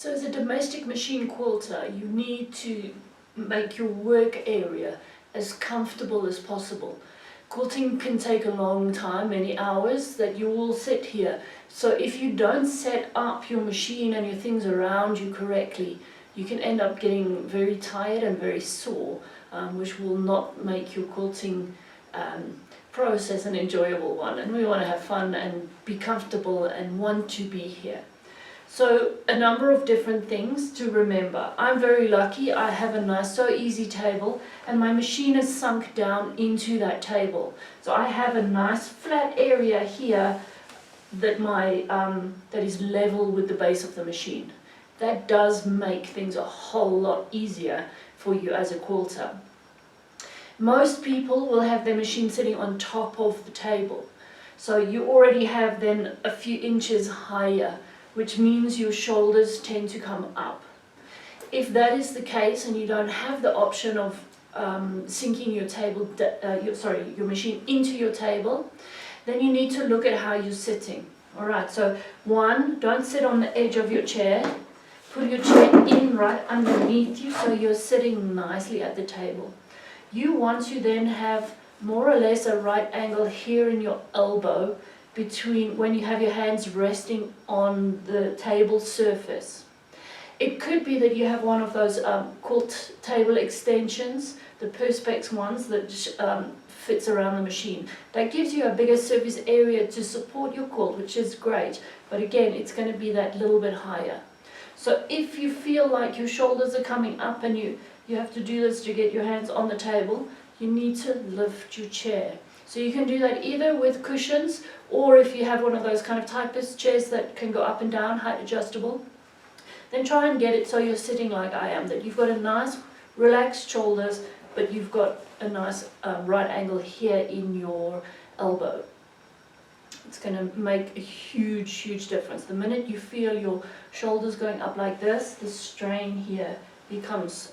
So as a domestic machine quilter, you need to make your work area as comfortable as possible. Quilting can take a long time, many hours, that you will sit here. So if you don't set up your machine and your things around you correctly, you can end up getting very tired and very sore, which will not make your quilting process an enjoyable one. And we want to have fun and be comfortable and want to be here. So a number of different things to remember. I'm very lucky. I have a nice So Easy table, and my machine is sunk down into that table. So I have a nice flat area here that that is level with the base of the machine. That does make things a whole lot easier for you as a quilter. Most people will have their machine sitting on top of the table. So you already have then a few inches higher, which means your shoulders tend to come up. If that is the case and you don't have the option of sinking your your machine into your table, then you need to look at how you're sitting. Alright, so one, don't sit on the edge of your chair. Put your chair in right underneath you so you're sitting nicely at the table. You want to then have more or less a right angle here in your elbow between when you have your hands resting on the table surface. It could be that you have one of those quilt table extensions, the Perspex ones that fits around the machine. That gives you a bigger surface area to support your quilt, which is great, but again, it's going to be that little bit higher. So if you feel like your shoulders are coming up and you have to do this to get your hands on the table, you need to lift your chair. So you can do that either with cushions, or if you have one of those kind of typist chairs that can go up and down, height adjustable, then try and get it so you're sitting like I am, that you've got a nice relaxed shoulders, but you've got a nice right angle here in your elbow. It's going to make a huge difference. The minute you feel your shoulders going up like this, the strain here becomes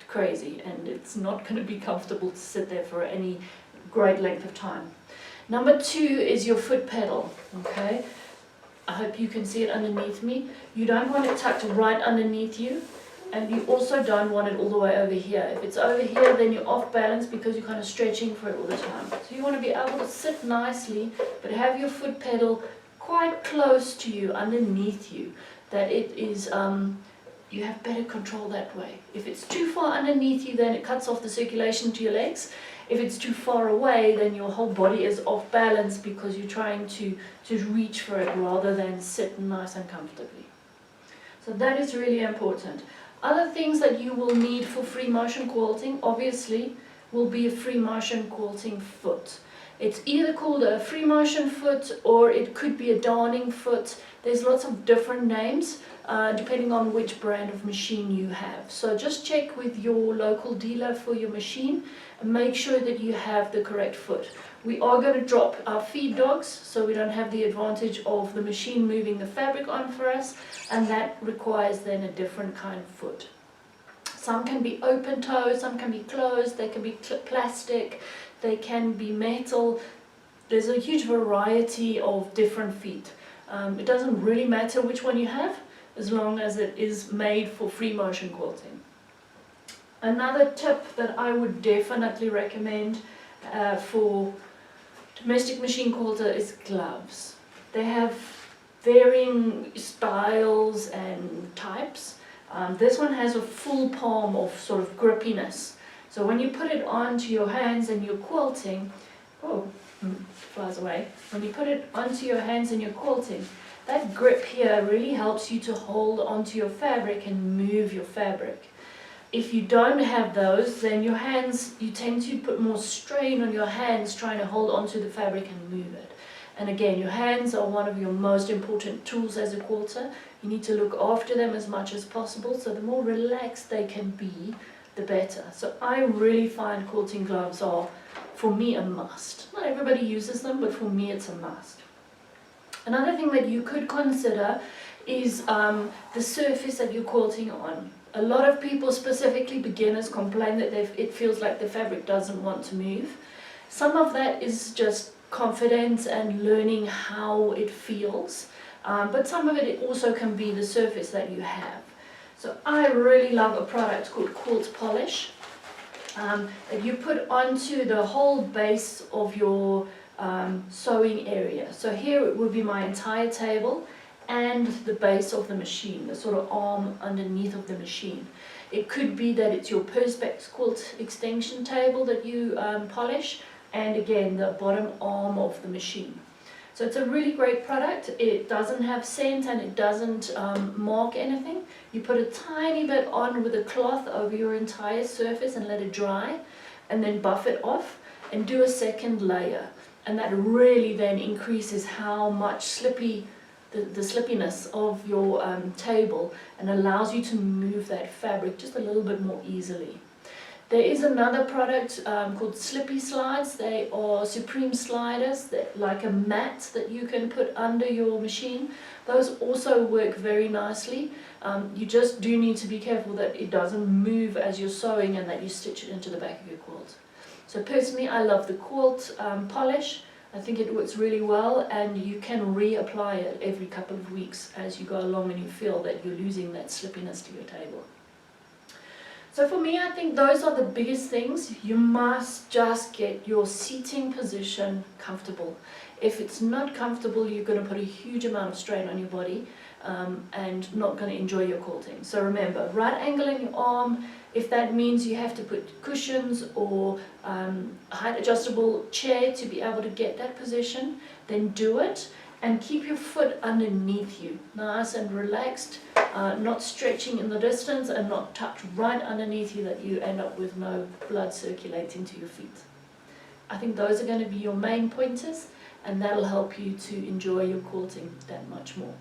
crazy, and it's not going to be comfortable to sit there for any great length of time. Number two is your foot pedal. Okay, I hope you can see it underneath me. You don't want it tucked right underneath you, and you also don't want it all the way over here. If it's over here, then you're off balance because you're kind of stretching for it all the time. So you want to be able to sit nicely, but have your foot pedal quite close to you, underneath you, that it is you have better control that way. If it's too far underneath you, then it cuts off the circulation to your legs. If it's too far away, then your whole body is off balance because you're trying to reach for it rather than sit nice and comfortably. So that is really important. Other things that you will need for free motion quilting, obviously, will be a free motion quilting foot. It's either called a free motion foot or it could be a darning foot. There's lots of different names depending on which brand of machine you have. So just check with your local dealer for your machine and make sure that you have the correct foot. We are going to drop our feed dogs so we don't have the advantage of the machine moving the fabric on for us, and that requires then a different kind of foot. Some can be open toe, some can be closed, they can be plastic, they can be metal. There's a huge variety of different feet. It doesn't really matter which one you have, as long as it is made for free motion quilting. Another tip that I would definitely recommend for domestic machine quilter is gloves. They have varying styles and types. This one has a full palm of sort of grippiness. So when you put it onto your hands and you're quilting, flies away. When you put it onto your hands and you're quilting, that grip here really helps you to hold onto your fabric and move your fabric. If you don't have those, then your hands, you tend to put more strain on your hands trying to hold onto the fabric and move it. And again, your hands are one of your most important tools as a quilter. You need to look after them as much as possible, so the more relaxed they can be, the better. So I really find quilting gloves are, for me, a must. Not everybody uses them, but for me it's a must. Another thing that you could consider is the surface that you're quilting on. A lot of people, specifically beginners, complain that it feels like the fabric doesn't want to move. Some of that is just confidence and learning how it feels. but some of it also can be the surface that you have. So I really love a product called Quilt Polish that you put onto the whole base of your sewing area. So here it would be my entire table and the base of the machine, the sort of arm underneath of the machine. It could be that it's your Perspex quilt extension table that you polish, and again the bottom arm of the machine. So it's a really great product. It doesn't have scent and it doesn't mark anything. You put a tiny bit on with a cloth over your entire surface and let it dry, and then buff it off and do a second layer. And that really then increases how much the slippiness of your table, and allows you to move that fabric just a little bit more easily. There is another product called Slippy Slides. They are supreme sliders, that like a mat that you can put under your machine. Those also work very nicely. You just do need to be careful that it doesn't move as you're sewing and that you stitch it into the back of your quilt. So personally, I love the Quilt Polish. I think it works really well, and you can reapply it every couple of weeks as you go along and you feel that you're losing that slippiness to your table. So for me, I think those are the biggest things. You must just get your seating position comfortable. If it's not comfortable, you're going to put a huge amount of strain on your body and not going to enjoy your quilting. So remember, right angle in your arm. If that means you have to put cushions or height adjustable chair to be able to get that position, then do it. And keep your foot underneath you, nice and relaxed, not stretching in the distance and not tucked right underneath you that you end up with no blood circulating to your feet. I think those are going to be your main pointers, and that'll help you to enjoy your quilting that much more.